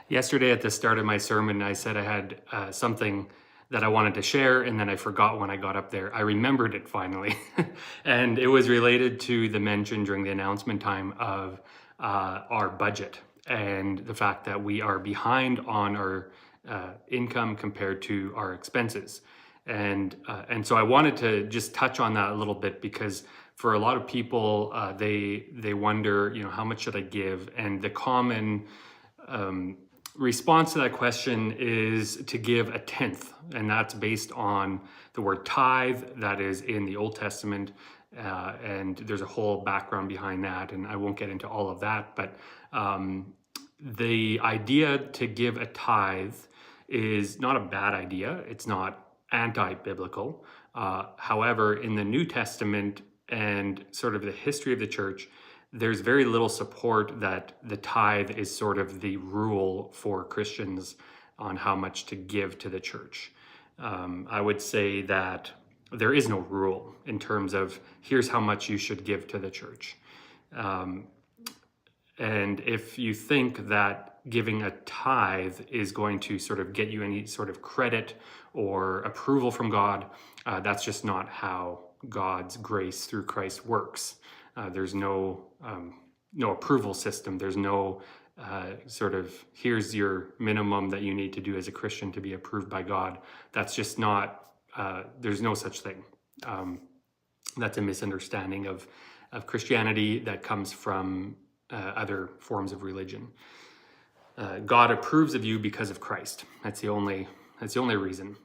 Yesterday at the start of my sermon, I said I had something that I wanted to share, and then I forgot when I got up there. I remembered it finally. And it was related to the mention during the announcement time of our budget and the fact that we are behind on our income compared to our expenses. And so I wanted to just touch on that a little bit, because for a lot of people, they wonder, how much should I give? And the common response to that question is to give a tenth, and that's based on the word tithe that is in the Old Testament, and there's a whole background behind that, and I won't get into all of that, but the idea to give a tithe is not a bad idea. It's not anti-biblical. However, in the New Testament and sort of the history of the church, there's very little support that the tithe is sort of the rule for Christians on how much to give to the church. I would say that there is no rule in terms of here's how much you should give to the church. And if you think that giving a tithe is going to sort of get you any sort of credit or approval from God, that's just not how God's grace through Christ works. There's no approval system. There's no sort of, here's your minimum that you need to do as a Christian to be approved by God. That's just not, there's no such thing. That's a misunderstanding of Christianity that comes from other forms of religion. God approves of you because of Christ. That's the only reason.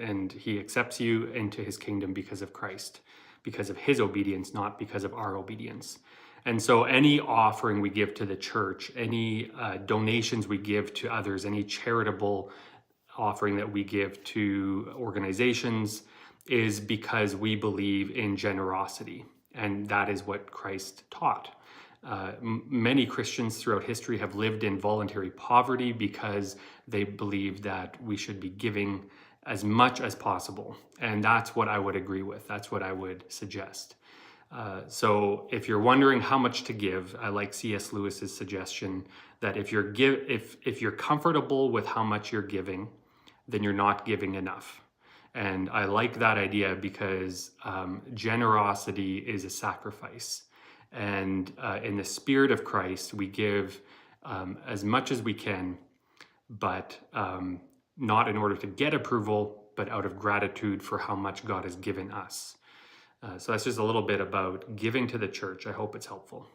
And he accepts you into his kingdom because of Christ, because of his obedience, not because of our obedience. And so any offering we give to the church, any donations we give to others, any charitable offering that we give to organizations is because we believe in generosity. And that is what Christ taught. Many Christians throughout history have lived in voluntary poverty because they believe that we should be giving as much as possible. And that's what I would agree with. That's what I would suggest. So if you're wondering how much to give, I like C.S. Lewis's suggestion that if you're comfortable with how much you're giving, then you're not giving enough. And I like that idea because generosity is a sacrifice. And in the spirit of Christ, we give as much as we can, but not in order to get approval, but out of gratitude for how much God has given us. So that's just a little bit about giving to the church. I hope it's helpful.